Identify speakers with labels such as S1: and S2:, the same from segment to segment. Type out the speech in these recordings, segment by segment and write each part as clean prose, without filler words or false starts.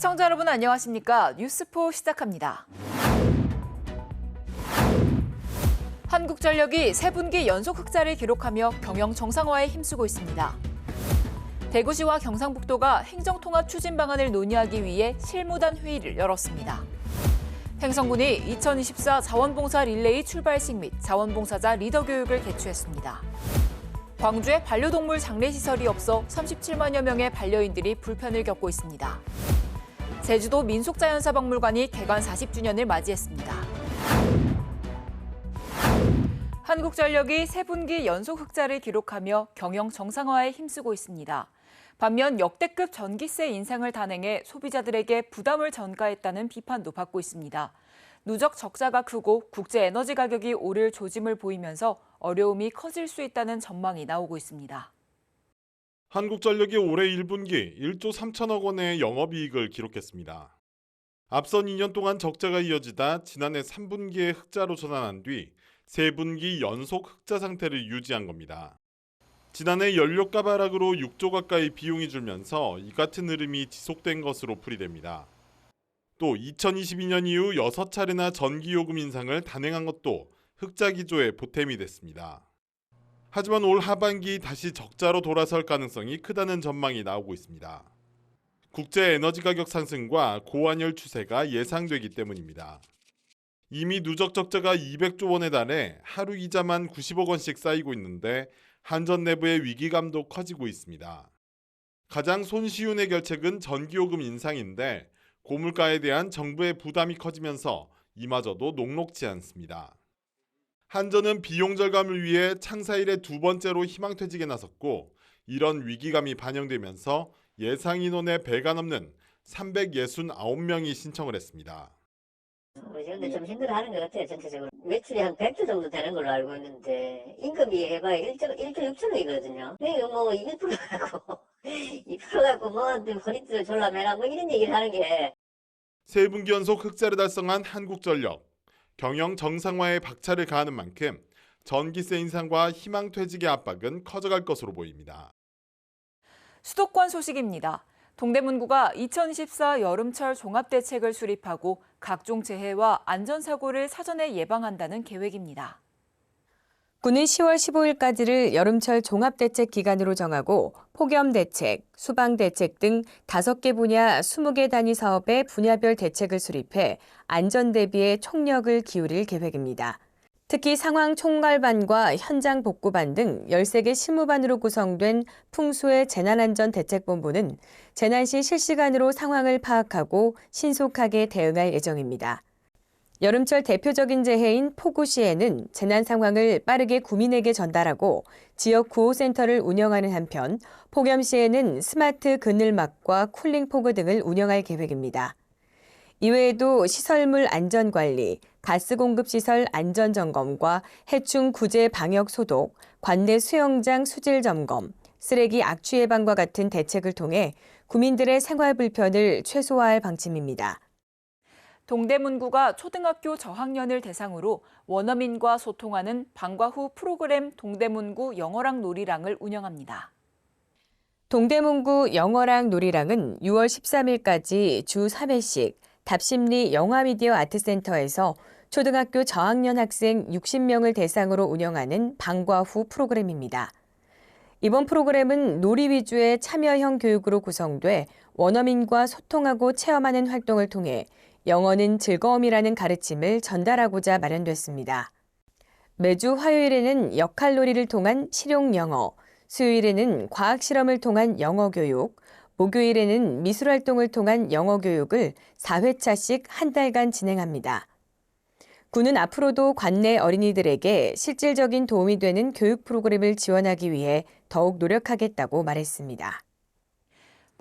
S1: 시청자 여러분 안녕하십니까? 뉴스포 시작합니다. 한국전력이 3분기 연속 흑자를 기록하며 경영 정상화에 힘쓰고 있습니다. 대구시와 경상북도가 행정통합 추진 방안을 논의하기 위해 실무단 회의를 열었습니다. 행성군이 2024 자원봉사 릴레이 출발식 및 자원봉사자 리더 교육을 개최했습니다. 광주에 반려동물 장례시설이 없어 37만여 명의 반려인들이 불편을 겪고 있습니다. 제주도 민속자연사박물관이 개관 40주년을 맞이했습니다. 한국전력이 3분기 연속 흑자를 기록하며 경영 정상화에 힘쓰고 있습니다. 반면 역대급 전기세 인상을 단행해 소비자들에게 부담을 전가했다는 비판도 받고 있습니다. 누적 적자가 크고 국제 에너지 가격이 오를 조짐을 보이면서 어려움이 커질 수 있다는 전망이 나오고 있습니다.
S2: 한국전력이 올해 1분기 1조 3천억 원의 영업이익을 기록했습니다. 앞선 2년 동안 적자가 이어지다 지난해 3분기에 흑자로 전환한 뒤 3분기 연속 흑자 상태를 유지한 겁니다. 지난해 연료값 하락으로 6조 가까이 비용이 줄면서 이 같은 흐름이 지속된 것으로 풀이됩니다. 또 2022년 이후 6차례나 전기요금 인상을 단행한 것도 흑자 기조의 보탬이 됐습니다. 하지만 올 하반기 다시 적자로 돌아설 가능성이 크다는 전망이 나오고 있습니다. 국제 에너지 가격 상승과 고환율 추세가 예상되기 때문입니다. 이미 누적 적자가 200조 원에 달해 하루 이자만 90억 원씩 쌓이고 있는데 한전 내부의 위기감도 커지고 있습니다. 가장 손쉬운 해결책은 전기요금 인상인데 고물가에 대한 정부의 부담이 커지면서 이마저도 녹록지 않습니다. 한전은 비용 절감을 위해 창사 이래 2번째로 희망퇴직에 나섰고 이런 위기감이 반영되면서 예상 인원의 배가 넘는 369명이 신청을 했습니다.
S3: 근데 좀 힘들어하는 것 같아요. 전체적으로 매출이 한 100조 정도 되는 걸로 알고 있는데 임금이 해봐야 1조 6천억이거든요. 그러니까 뭐 1% 갖고 2% 갖고 뭐 허리띠를 졸라매라 뭐 이런 얘기를 하는 게
S2: 3분기 연속 흑자를 달성한 한국전력. 경영 정상화에 박차를 가하는 만큼 전기세 인상과 희망퇴직의 압박은 커져갈 것으로 보입니다.
S1: 수도권 소식입니다. 동대문구가 2024 여름철 종합대책을 수립하고 각종 재해와 안전사고를 사전에 예방한다는 계획입니다.
S4: 구는 10월 15일까지를 여름철 종합대책 기간으로 정하고 폭염대책, 수방대책 등 5개 분야 20개 단위 사업의 분야별 대책을 수립해 안전 대비에 총력을 기울일 계획입니다. 특히 상황 총괄반과 현장 복구반 등 13개 실무반으로 구성된 풍수의 재난안전대책본부는 재난 시 실시간으로 상황을 파악하고 신속하게 대응할 예정입니다. 여름철 대표적인 재해인 폭우 시에는 재난 상황을 빠르게 구민에게 전달하고 지역 구호센터를 운영하는 한편 폭염 시에는 스마트 그늘막과 쿨링 포그 등을 운영할 계획입니다. 이외에도 시설물 안전관리, 가스 공급 시설 안전점검과 해충 구제 방역 소독, 관내 수영장 수질 점검, 쓰레기 악취 예방과 같은 대책을 통해 구민들의 생활 불편을 최소화할 방침입니다.
S1: 동대문구가 초등학교 저학년을 대상으로 원어민과 소통하는 방과 후 프로그램 동대문구 영어랑 놀이랑을 운영합니다.
S4: 동대문구 영어랑 놀이랑은 6월 13일까지 주 3회씩 답심리 영화미디어 아트센터에서 초등학교 저학년 학생 60명을 대상으로 운영하는 방과 후 프로그램입니다. 이번 프로그램은 놀이 위주의 참여형 교육으로 구성돼 원어민과 소통하고 체험하는 활동을 통해 영어는 즐거움이라는 가르침을 전달하고자 마련됐습니다. 매주 화요일에는 역할놀이를 통한 실용 영어, 수요일에는 과학 실험을 통한 영어 교육, 목요일에는 미술 활동을 통한 영어 교육을 4회차씩 한 달간 진행합니다. 구는 앞으로도 관내 어린이들에게 실질적인 도움이 되는 교육 프로그램을 지원하기 위해 더욱 노력하겠다고 말했습니다.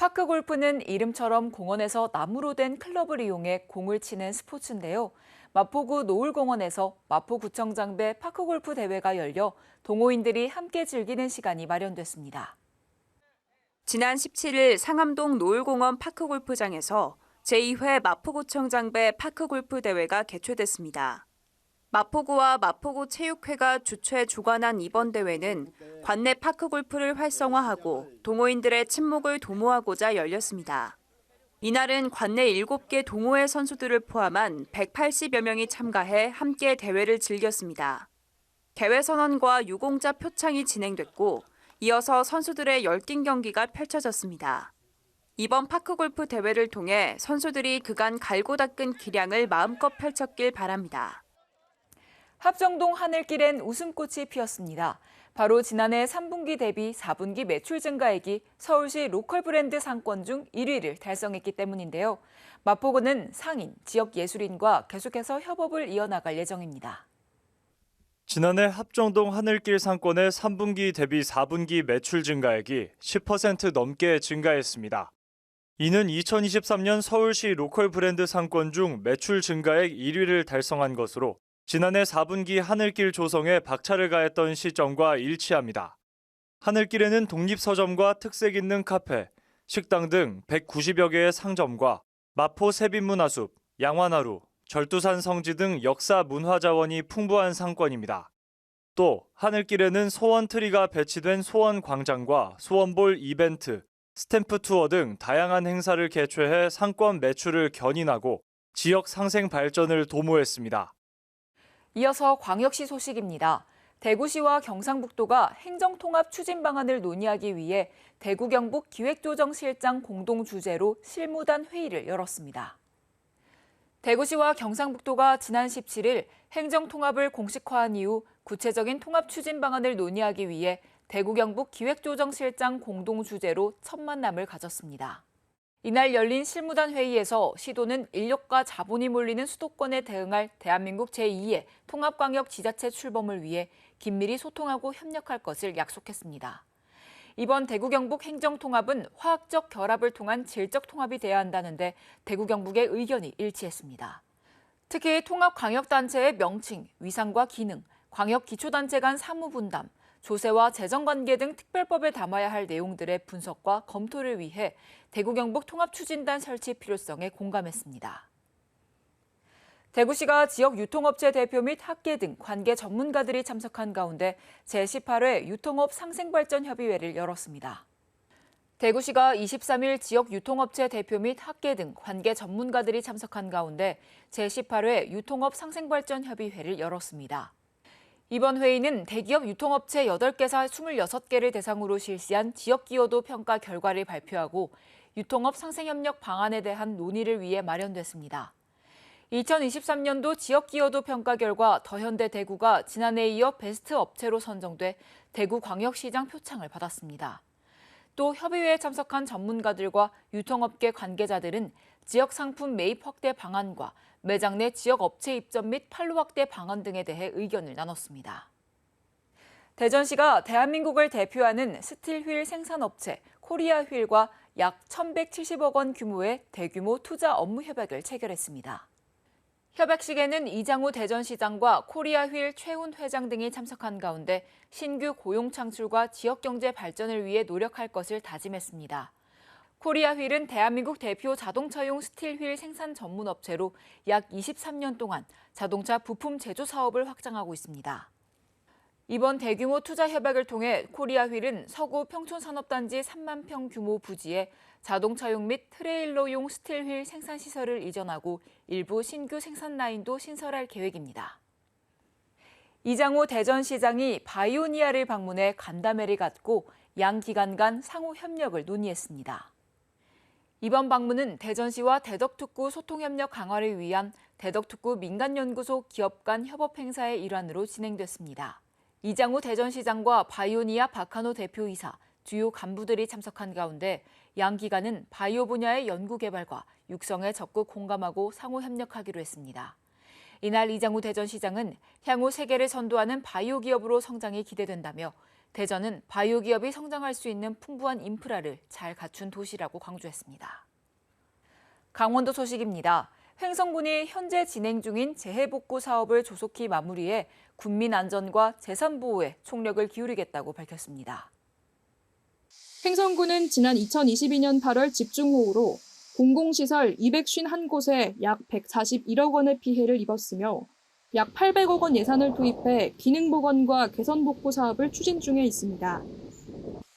S1: 파크골프는 이름처럼 공원에서 나무로 된 클럽을 이용해 공을 치는 스포츠인데요. 마포구 노을공원에서 마포구청장배 파크골프 대회가 열려 동호인들이 함께 즐기는 시간이 마련됐습니다.
S5: 지난 17일 상암동 노을공원 파크골프장에서 제2회 마포구청장배 파크골프 대회가 개최됐습니다. 마포구와 마포구 체육회가 주최 주관한 이번 대회는 관내 파크골프를 활성화하고 동호인들의 친목을 도모하고자 열렸습니다. 이날은 관내 7개 동호회 선수들을 포함한 180여 명이 참가해 함께 대회를 즐겼습니다. 대회 선언과 유공자 표창이 진행됐고 이어서 선수들의 열띤 경기가 펼쳐졌습니다. 이번 파크골프 대회를 통해 선수들이 그간 갈고 닦은 기량을 마음껏 펼쳤길 바랍니다.
S1: 합정동 하늘길엔 웃음꽃이 피었습니다. 바로 지난해 3분기 대비 4분기 매출 증가액이 서울시 로컬 브랜드 상권 중 1위를 달성했기 때문인데요. 마포구는 상인, 지역 예술인과 계속해서 협업을 이어나갈 예정입니다.
S6: 지난해 합정동 하늘길 상권의 3분기 대비 4분기 매출 증가액이 10% 넘게 증가했습니다. 이는 2023년 서울시 로컬 브랜드 상권 중 매출 증가액 1위를 달성한 것으로 지난해 4분기 하늘길 조성에 박차를 가했던 시점과 일치합니다. 하늘길에는 독립서점과 특색 있는 카페, 식당 등 190여 개의 상점과 마포 세빛문화숲, 양화나루, 절두산 성지 등 역사 문화자원이 풍부한 상권입니다. 또 하늘길에는 소원 트리가 배치된 소원 광장과 소원볼 이벤트, 스탬프 투어 등 다양한 행사를 개최해 상권 매출을 견인하고 지역 상생 발전을 도모했습니다.
S1: 이어서 광역시 소식입니다. 대구시와 경상북도가 행정통합 추진 방안을 논의하기 위해 대구 경북 기획조정실장 공동 주재로 실무단 회의를 열었습니다. 대구시와 경상북도가 지난 17일 행정통합을 공식화한 이후 구체적인 통합 추진 방안을 논의하기 위해 대구 경북 기획조정실장 공동 주재로 첫 만남을 가졌습니다. 이날 열린 실무단 회의에서 시도는 인력과 자본이 몰리는 수도권에 대응할 대한민국 제2의 통합광역지자체 출범을 위해 긴밀히 소통하고 협력할 것을 약속했습니다. 이번 대구 경북 행정통합은 화학적 결합을 통한 질적 통합이 돼야 한다는데 대구 경북의 의견이 일치했습니다. 특히 통합광역단체의 명칭, 위상과 기능, 광역기초단체 간 사무분담, 조세와 재정관계 등 특별법에 담아야 할 내용들의 분석과 검토를 위해 대구 경북 통합추진단 설치 필요성에 공감했습니다. 대구시가 지역 유통업체 대표 및 학계 등 관계 전문가들이 참석한 가운데 제18회 유통업 상생발전협의회를 열었습니다. 대구시가 23일 지역 유통업체 대표 및 학계 등 관계 전문가들이 참석한 가운데 제18회 유통업 상생발전협의회를 열었습니다. 이번 회의는 대기업 유통업체 8개사 26개를 대상으로 실시한 지역기여도 평가 결과를 발표하고 유통업 상생협력 방안에 대한 논의를 위해 마련됐습니다. 2023년도 지역기여도 평가 결과 더현대 대구가 지난해에 이어 베스트 업체로 선정돼 대구광역시장 표창을 받았습니다. 또 협의회에 참석한 전문가들과 유통업계 관계자들은 지역 상품 매입 확대 방안과 매장 내 지역 업체 입점 및 판로 확대 방안 등에 대해 의견을 나눴습니다. 대전시가 대한민국을 대표하는 스틸 휠 생산업체 코리아 휠과 약 1,170억 원 규모의 대규모 투자 업무 협약을 체결했습니다. 협약식에는 이장우 대전시장과 코리아 휠 최훈 회장 등이 참석한 가운데 신규 고용 창출과 지역 경제 발전을 위해 노력할 것을 다짐했습니다. 코리아 휠은 대한민국 대표 자동차용 스틸 휠 생산 전문 업체로 약 23년 동안 자동차 부품 제조 사업을 확장하고 있습니다. 이번 대규모 투자 협약을 통해 코리아 휠은 서구 평촌산업단지 3만 평 규모 부지에 자동차용 및 트레일러용 스틸 휠 생산 시설을 이전하고 일부 신규 생산 라인도 신설할 계획입니다. 이장우 대전시장이 바이오니아를 방문해 간담회를 갖고 양 기관 간 상호 협력을 논의했습니다. 이번 방문은 대전시와 대덕특구 소통협력 강화를 위한 대덕특구 민간연구소 기업 간 협업 행사의 일환으로 진행됐습니다. 이장우 대전시장과 바이오니아 박한호 대표이사, 주요 간부들이 참석한 가운데 양 기관은 바이오 분야의 연구 개발과 육성에 적극 공감하고 상호 협력하기로 했습니다. 이날 이장우 대전시장은 향후 세계를 선도하는 바이오 기업으로 성장이 기대된다며 대전은 바이오 기업이 성장할 수 있는 풍부한 인프라를 잘 갖춘 도시라고 강조했습니다. 강원도 소식입니다. 횡성군이 현재 진행 중인 재해복구 사업을 조속히 마무리해 군민 안전과 재산 보호에 총력을 기울이겠다고 밝혔습니다.
S7: 횡성군은 지난 2022년 8월 집중호우로 공공시설 251곳에 약 141억 원의 피해를 입었으며 약 800억 원 예산을 투입해 기능복원과 개선복구 사업을 추진 중에 있습니다.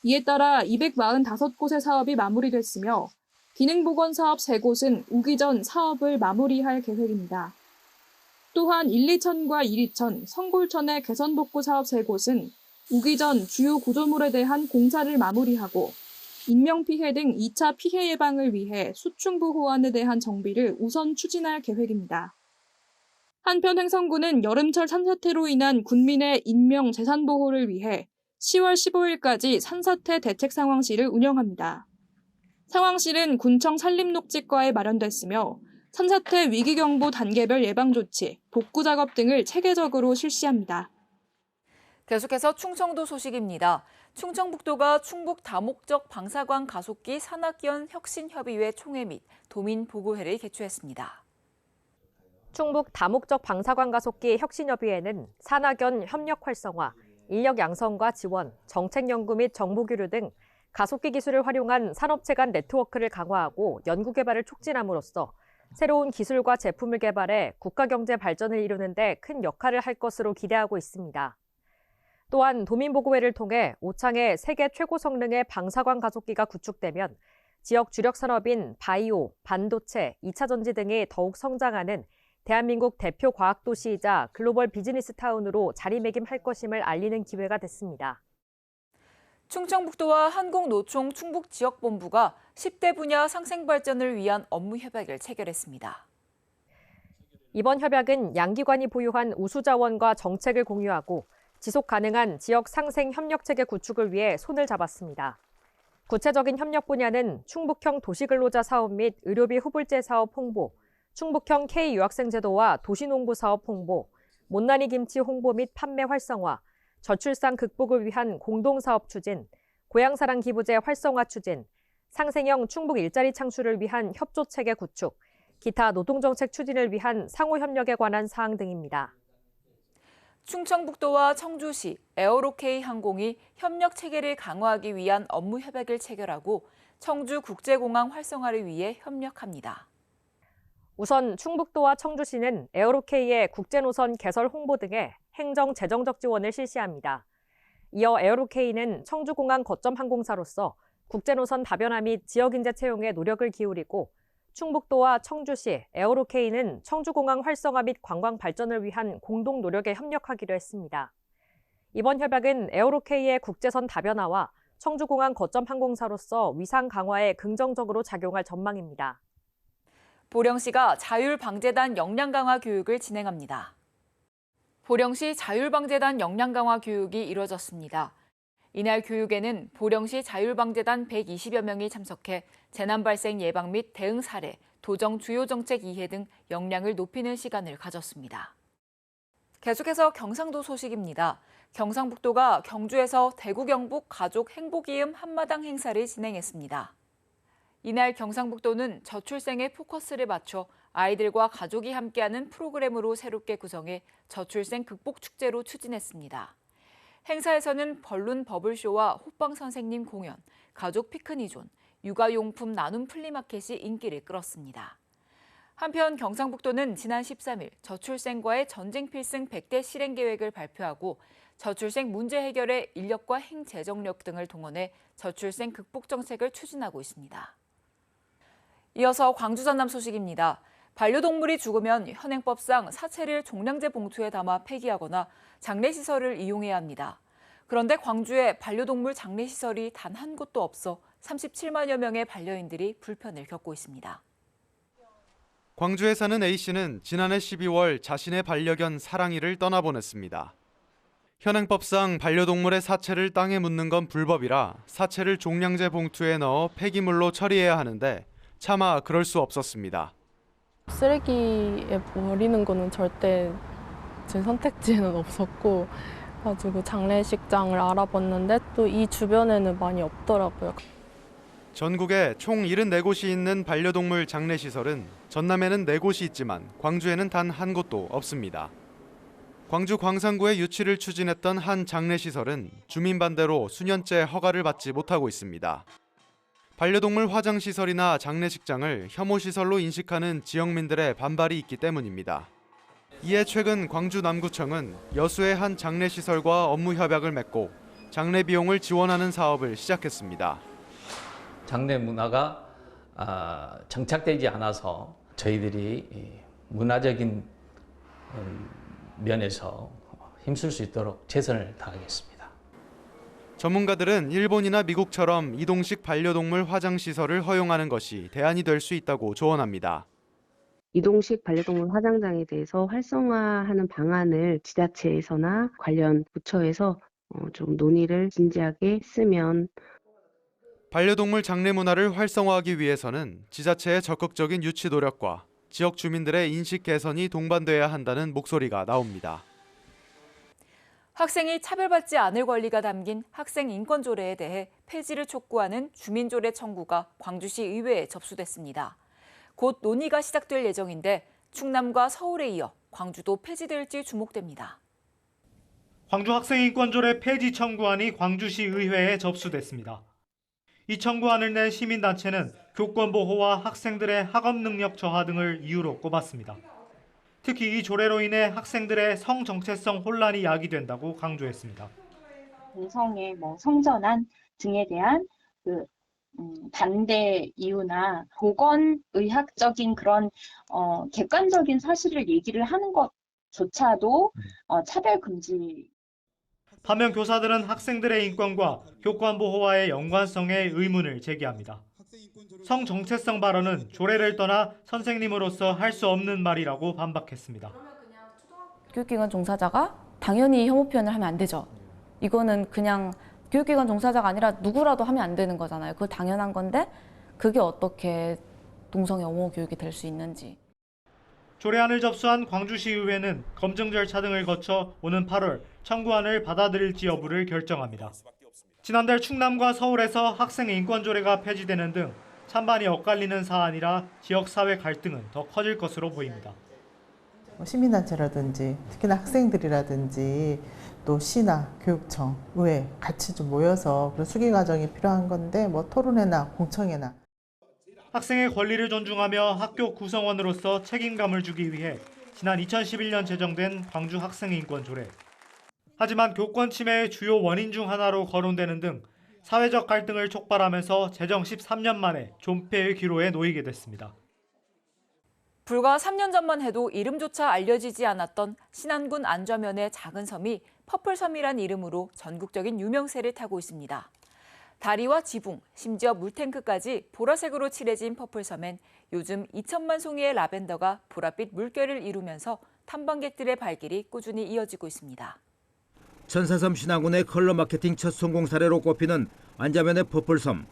S7: 이에 따라 245곳의 사업이 마무리됐으며 기능보건 사업 3곳은 오기 전 사업을 마무리할 계획입니다. 또한 1, 2천과 1, 2천, 성골천의 개선복구 사업 3곳은 오기 전 주요 구조물에 대한 공사를 마무리하고 인명피해 등 2차 피해 예방을 위해 수충부 호환에 대한 정비를 우선 추진할 계획입니다. 한편 횡성구는 여름철 산사태로 인한 군민의 인명 재산 보호를 위해 10월 15일까지 산사태 대책 상황실을 운영합니다. 상황실은 군청 산림녹지과에 마련됐으며 산사태 위기경보 단계별 예방조치, 복구 작업 등을 체계적으로 실시합니다.
S1: 계속해서 충청도 소식입니다. 충청북도가 충북 다목적 방사광 가속기 산학연 혁신협의회 총회 및 도민보고회를 개최했습니다.
S8: 충북 다목적 방사광 가속기 혁신협의회는 산학연 협력 활성화, 인력 양성과 지원, 정책 연구 및 정보 교류 등 가속기 기술을 활용한 산업체 간 네트워크를 강화하고 연구 개발을 촉진함으로써 새로운 기술과 제품을 개발해 국가 경제 발전을 이루는 데 큰 역할을 할 것으로 기대하고 있습니다. 또한 도민보고회를 통해 오창에 세계 최고 성능의 방사광 가속기가 구축되면 지역 주력 산업인 바이오, 반도체, 2차 전지 등이 더욱 성장하는 대한민국 대표 과학도시이자 글로벌 비즈니스 타운으로 자리매김할 것임을 알리는 기회가 됐습니다.
S1: 충청북도와 한국노총 충북지역본부가 10대 분야 상생발전을 위한 업무 협약을 체결했습니다.
S8: 이번 협약은 양기관이 보유한 우수자원과 정책을 공유하고 지속 가능한 지역 상생 협력체계 구축을 위해 손을 잡았습니다. 구체적인 협력 분야는 충북형 도시근로자 사업 및 의료비 후불제 사업 홍보, 충북형 K-유학생 제도와 도시농부 사업 홍보, 못난이 김치 홍보 및 판매 활성화, 저출산 극복을 위한 공동사업 추진, 고향사랑 기부제 활성화 추진, 상생형 충북 일자리 창출을 위한 협조체계 구축, 기타 노동정책 추진을 위한 상호협력에 관한 사항 등입니다.
S1: 충청북도와 청주시, 에어로케이 항공이 협력 체계를 강화하기 위한 업무 협약을 체결하고 청주국제공항 활성화를 위해 협력합니다.
S8: 우선 충북도와 청주시는 에어로케이의 국제노선 개설 홍보 등의 행정, 재정적 지원을 실시합니다. 이어 에어로케이는 청주공항 거점 항공사로서 국제노선 다변화 및 지역인재 채용에 노력을 기울이고 충북도와 청주시, 에어로케이는 청주공항 활성화 및 관광 발전을 위한 공동 노력에 협력하기로 했습니다. 이번 협약은 에어로케이의 국제선 다변화와 청주공항 거점 항공사로서 위상 강화에 긍정적으로 작용할 전망입니다.
S1: 보령시가 자율방재단 역량 강화 교육을 진행합니다. 보령시 자율방재단 역량 강화 교육이 이뤄졌습니다. 이날 교육에는 보령시 자율방재단 120여 명이 참석해 재난 발생 예방 및 대응 사례, 도정 주요 정책 이해 등 역량을 높이는 시간을 가졌습니다. 계속해서 경상도 소식입니다. 경상북도가 경주에서 대구 경북 가족 행복이음 한마당 행사를 진행했습니다. 이날 경상북도는 저출생에 포커스를 맞춰 아이들과 가족이 함께하는 프로그램으로 새롭게 구성해 저출생 극복 축제로 추진했습니다. 행사에서는 벌룬 버블쇼와 호빵 선생님 공연, 가족 피크닉존, 육아용품 나눔 플리마켓이 인기를 끌었습니다. 한편 경상북도는 지난 13일 저출생과의 전쟁 필승 100대 실행 계획을 발표하고 저출생 문제 해결에 인력과 행재정력 등을 동원해 저출생 극복 정책을 추진하고 있습니다. 이어서 광주 전남 소식입니다. 반려동물이 죽으면 현행법상 사체를 종량제 봉투에 담아 폐기하거나 장례시설을 이용해야 합니다. 그런데 광주에 반려동물 장례시설이 단 한 곳도 없어 37만여 명의 반려인들이 불편을 겪고 있습니다.
S9: 광주에 사는 A씨는 지난해 12월 자신의 반려견 사랑이를 떠나보냈습니다. 현행법상 반려동물의 사체를 땅에 묻는 건 불법이라 사체를 종량제 봉투에 넣어 폐기물로 처리해야 하는데 차마 그럴 수 없었습니다.
S10: 쓰레기에 버리는 거는 절대 제 선택지에는 없었고 가지고 장례식장을 알아봤는데 또 이 주변에는 많이 없더라고요.
S9: 전국에 총 74곳이 있는 반려동물 장례시설은 전남에는 4곳이 있지만 광주에는 단 한 곳도 없습니다. 광주 광산구에 유치를 추진했던 한 장례시설은 주민 반대로 수년째 허가를 받지 못하고 있습니다. 반려동물 화장시설이나 장례식장을 혐오시설로 인식하는 지역민들의 반발이 있기 때문입니다. 이에 최근 광주 남구청은 여수의 한 장례시설과 업무 협약을 맺고 장례 비용을 지원하는 사업을 시작했습니다.
S11: 장례 문화가 정착되지 않아서 저희들이 문화적인 면에서 힘쓸 수 있도록 최선을 다하겠습니다.
S9: 전문가들은 일본이나 미국처럼 이동식 반려동물 화장시설을 허용하는 것이 대안이 될 수 있다고 조언합니다.
S12: 이동식 반려동물 화장장에 대해서 활성화하는 방안을 지자체에서나 관련 부처에서 좀 논의를 진지하게 했으면.
S9: 반려동물 장례 문화를 활성화하기 위해서는 지자체의 적극적인 유치 노력과 지역 주민들의 인식 개선이 동반돼야 한다는 목소리가 나옵니다.
S1: 학생이 차별받지 않을 권리가 담긴 학생 인권조례에 대해 폐지를 촉구하는 주민조례 청구가 광주시 의회에 접수됐습니다. 곧 논의가 시작될 예정인데 충남과 서울에 이어 광주도 폐지될지 주목됩니다.
S13: 광주 학생인권조례 폐지 청구안이 광주시 의회에 접수됐습니다. 이 청구안을 낸 시민단체는 교권 보호와 학생들의 학업 능력 저하 등을 이유로 꼽았습니다. 특히 이 조례로 인해 학생들의 성 정체성 혼란이 야기된다고 강조했습니다.
S14: 동성애, 성전환 등에 대한 반대 이유나 보건의학적인 그런 객관적인 사실을 얘기를 하는 것조차도 차별 금지.
S13: 반면 교사들은 학생들의 인권과 교권 보호와의 연관성에 의문을 제기합니다. 성 정체성 발언은 조례를 떠나 선생님으로서 할 수 없는 말이라고 반박했습니다.
S15: 교육기관 종사자가 당연히 혐오 표현을 하면 안 되죠. 이거는 그냥 교육기관 종사자가 아니라 누구라도 하면 안 되는 거잖아요. 그거 당연한 건데 그게 어떻게 동성애 혐오 교육이 될 수 있는지.
S13: 조례안을 접수한 광주시의회는 검증 절차 등을 거쳐 오는 8월 청구안을 받아들일지 여부를 결정합니다. 지난달 충남과 서울에서 학생 인권조례가 폐지되는 등 찬반이 엇갈리는 사안이라 지역사회 갈등은 더 커질 것으로 보입니다.
S16: 시민단체라든지 특히나 학생들이라든지 또 시나 교육청, 의회 같이 좀 모여서 그런 수기 과정이 필요한 건데 토론회나 공청회나.
S13: 학생의 권리를 존중하며 학교 구성원으로서 책임감을 주기 위해 지난 2011년 제정된 광주 학생인권조례. 하지만 교권 침해의 주요 원인 중 하나로 거론되는 등 사회적 갈등을 촉발하면서 제정 13년 만에 존폐의 기로에 놓이게 됐습니다.
S1: 불과 3년 전만 해도 이름조차 알려지지 않았던 신안군 안좌면의 작은 섬이 퍼플섬이란 이름으로 전국적인 유명세를 타고 있습니다. 다리와 지붕, 심지어 물탱크까지 보라색으로 칠해진 퍼플섬엔 요즘 2천만 송이의 라벤더가 보랏빛 물결을 이루면서 탐방객들의 발길이 꾸준히 이어지고 있습니다.
S17: 천사섬 신안군의 컬러 마케팅 첫 성공 사례로 꼽히는 안좌면의 퍼플섬.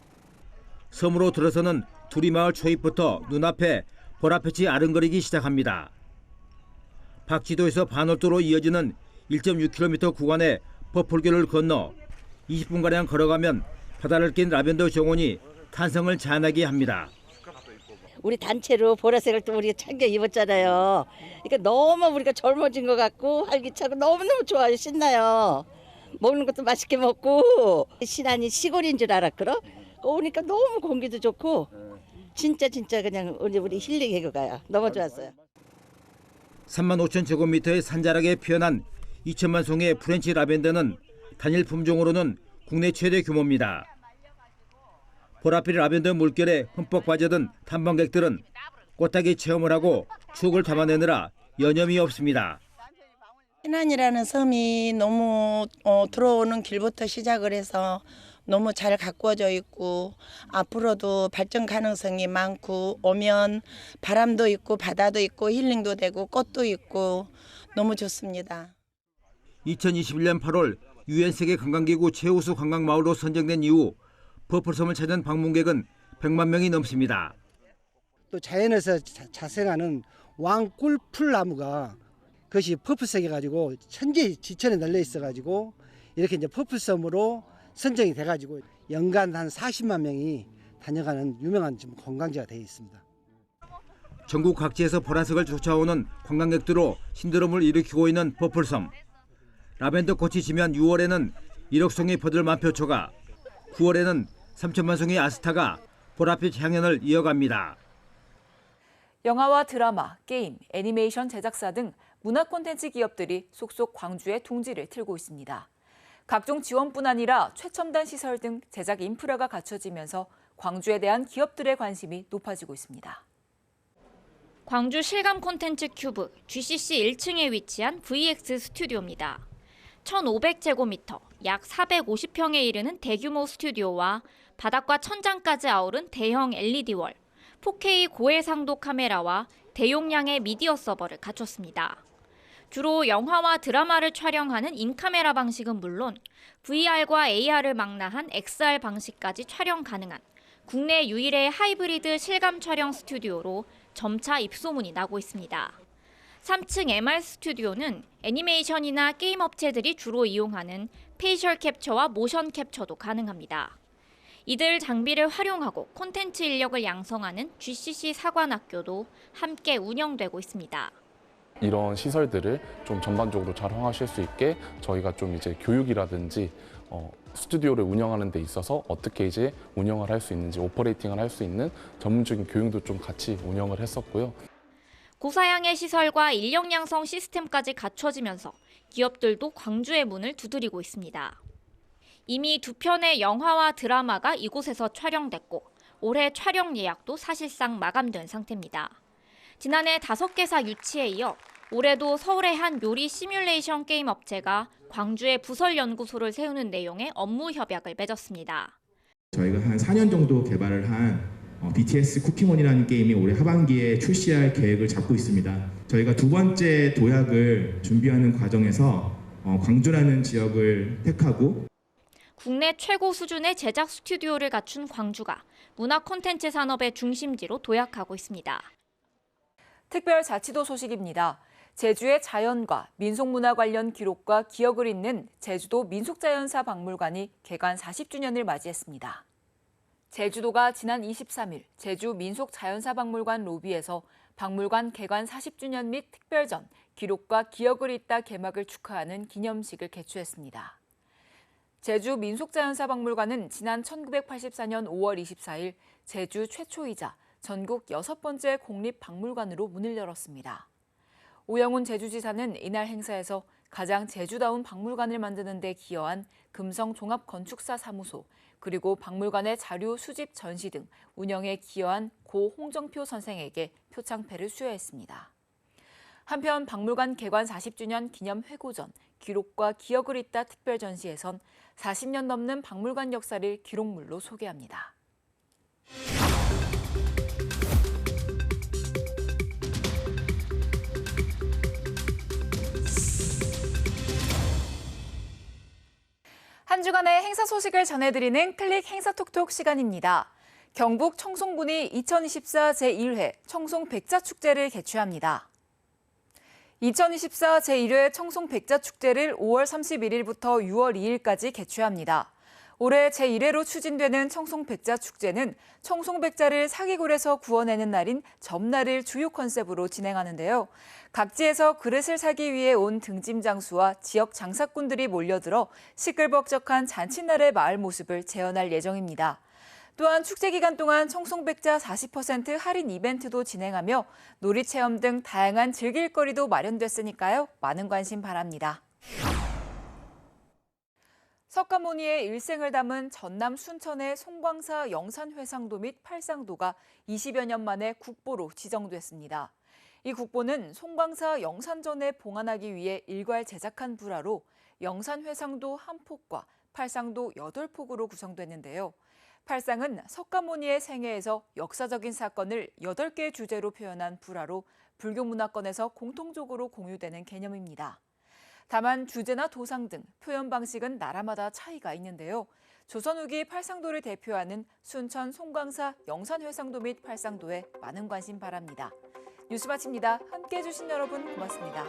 S17: 섬으로 들어서는 두리마을 초입부터 눈앞에 보랏빛이 아른거리기 시작합니다. 박지도에서 반월도로 이어지는 1.6km 구간의 퍼플교를 건너 20분가량 걸어가면 바다를 낀 라벤더 정원이 탄성을 자아나게 합니다.
S18: 우리 단체로 보라색을 또 우리가 챙겨 입었잖아요. 그러니까 너무 우리가 젊어진 것 같고 활기차고 너무너무 좋아요. 신나요. 먹는 것도 맛있게 먹고 신안이 시골인 줄 알았거든. 오니까 너무 공기도 좋고 진짜 그냥 우리 힐링해 가요. 너무 좋았어요.
S17: 35,000제곱미터의 산자락에 피어난 2천만 송이의 프렌치 라벤더는 단일 품종으로는 국내 최대 규모입니다. 보랏빛 라벤더 물결에 흠뻑 빠져든 탐방객들은 꽃다기 체험을 하고 추억을 담아내느라 여념이 없습니다.
S19: 신안이라는 섬이 너무 들어오는 길부터 시작을 해서 너무 잘 가꾸어져 있고 앞으로도 발전 가능성이 많고 오면 바람도 있고 바다도 있고 힐링도 되고 꽃도 있고 너무 좋습니다.
S17: 2021년 8월 UN 세계 관광기구 최우수 관광마을로 선정된 이후 퍼플섬을 찾은 방문객은 100만 명이 넘습니다.
S20: 또 자연에서 자생하는 왕꿀 풀나무가 그것이 퍼플색이 가지고 천지 지천에 널려 있어 가지고 이렇게 이제 퍼플섬으로 선정이 돼 가지고 연간 한 40만 명이 다녀가는 유명한 관광지가 되어 있습니다.
S17: 전국 각지에서 보라색을 쫓아오는 관광객들로 신드롬을 일으키고 있는 퍼플섬. 라벤더 꽃이 지면 6월에는 1억 송이 퍼들 만표초가, 9월에는 3천만 송이 아스타가 보랏빛 향연을 이어갑니다.
S1: 영화와 드라마, 게임, 애니메이션 제작사 등 문화 콘텐츠 기업들이 속속 광주에 둥지를 틀고 있습니다. 각종 지원뿐 아니라 최첨단 시설 등 제작 인프라가 갖춰지면서 광주에 대한 기업들의 관심이 높아지고 있습니다.
S21: 광주 실감 콘텐츠 큐브 GCC 1층에 위치한 VX 스튜디오입니다. 1,500제곱미터, 약 450평에 이르는 대규모 스튜디오와 바닥과 천장까지 아우른 대형 LED월, 4K 고해상도 카메라와 대용량의 미디어 서버를 갖췄습니다. 주로 영화와 드라마를 촬영하는 인카메라 방식은 물론 VR과 AR을 망라한 XR 방식까지 촬영 가능한 국내 유일의 하이브리드 실감 촬영 스튜디오로 점차 입소문이 나고 있습니다. 3층 MR 스튜디오는 애니메이션이나 게임 업체들이 주로 이용하는 페이셜 캡처와 모션 캡처도 가능합니다. 이들 장비를 활용하고 콘텐츠 인력을 양성하는 GCC 사관학교도 함께 운영되고 있습니다.
S22: 이런 시설들을 좀 전반적으로 잘 활용하실 수 있게 저희가 좀 이제 교육이라든지 스튜디오를 운영하는 데 있어서 어떻게 이제 운영을 할 수 있는지, 오퍼레이팅을 할 수 있는 전문적인 교육도 좀 같이 운영을 했었고요.
S21: 고사양의 시설과 인력 양성 시스템까지 갖춰지면서 기업들도 광주의 문을 두드리고 있습니다. 이미 2편의 영화와 드라마가 이곳에서 촬영됐고 올해 촬영 예약도 사실상 마감된 상태입니다. 지난해 5개사 유치에 이어 올해도 서울의 한 요리 시뮬레이션 게임 업체가 광주의 부설연구소를 세우는 내용의 업무 협약을 맺었습니다.
S23: 저희가 한 4년 정도 개발을 한 BTS 쿠키몬이라는 게임이 올해 하반기에 출시할 계획을 잡고 있습니다. 저희가 두 번째 도약을 준비하는 과정에서 광주라는 지역을 택하고
S21: 국내 최고 수준의 제작 스튜디오를 갖춘 광주가 문화 콘텐츠 산업의 중심지로 도약하고 있습니다.
S1: 특별자치도 소식입니다. 제주의 자연과 민속문화 관련 기록과 기억을 잇는 제주도 민속자연사 박물관이 개관 40주년을 맞이했습니다. 제주도가 지난 23일 제주 민속자연사박물관 로비에서 박물관 개관 40주년 및 특별전, 기록과 기억을 잇다 개막을 축하하는 기념식을 개최했습니다. 제주 민속자연사박물관은 지난 1984년 5월 24일 제주 최초이자 전국 6번째 공립박물관으로 문을 열었습니다. 오영훈 제주지사는 이날 행사에서 가장 제주다운 박물관을 만드는 데 기여한 금성종합건축사 사무소, 그리고 박물관의 자료 수집 전시 등 운영에 기여한 고 홍정표 선생에게 표창패를 수여했습니다. 한편 박물관 개관 40주년 기념 회고전, 기록과 기억을 잇다 특별 전시에선 40년 넘는 박물관 역사를 기록물로 소개합니다. 한 주간의 행사 소식을 전해드리는 클릭 행사톡톡 시간입니다. 경북 청송군이 2024 제1회 청송 백자축제를 개최합니다. 2024 제1회 청송 백자축제를 5월 31일부터 6월 2일까지 개최합니다. 올해 제1회로 추진되는 청송 백자축제는 청송 백자를 사기굴에서 구워내는 날인 점날을 주요 컨셉으로 진행하는데요. 각지에서 그릇을 사기 위해 온 등짐 장수와 지역 장사꾼들이 몰려들어 시끌벅적한 잔칫날의 마을 모습을 재현할 예정입니다. 또한 축제 기간 동안 청송백자 40% 할인 이벤트도 진행하며 놀이체험 등 다양한 즐길거리도 마련됐으니까요. 많은 관심 바랍니다. 석가모니의 일생을 담은 전남 순천의 송광사 영산회상도 및 팔상도가 20여 년 만에 국보로 지정됐습니다. 이 국보는 송광사 영산전에 봉안하기 위해 일괄 제작한 불화로 영산회상도 1폭과 팔상도 8폭으로 구성됐는데요. 팔상은 석가모니의 생애에서 역사적인 사건을 8개 주제로 표현한 불화로 불교 문화권에서 공통적으로 공유되는 개념입니다. 다만 주제나 도상 등 표현 방식은 나라마다 차이가 있는데요. 조선 후기 팔상도를 대표하는 순천 송광사 영산회상도 및 팔상도에 많은 관심 바랍니다. 뉴스 마칩니다. 함께해 주신 여러분 고맙습니다.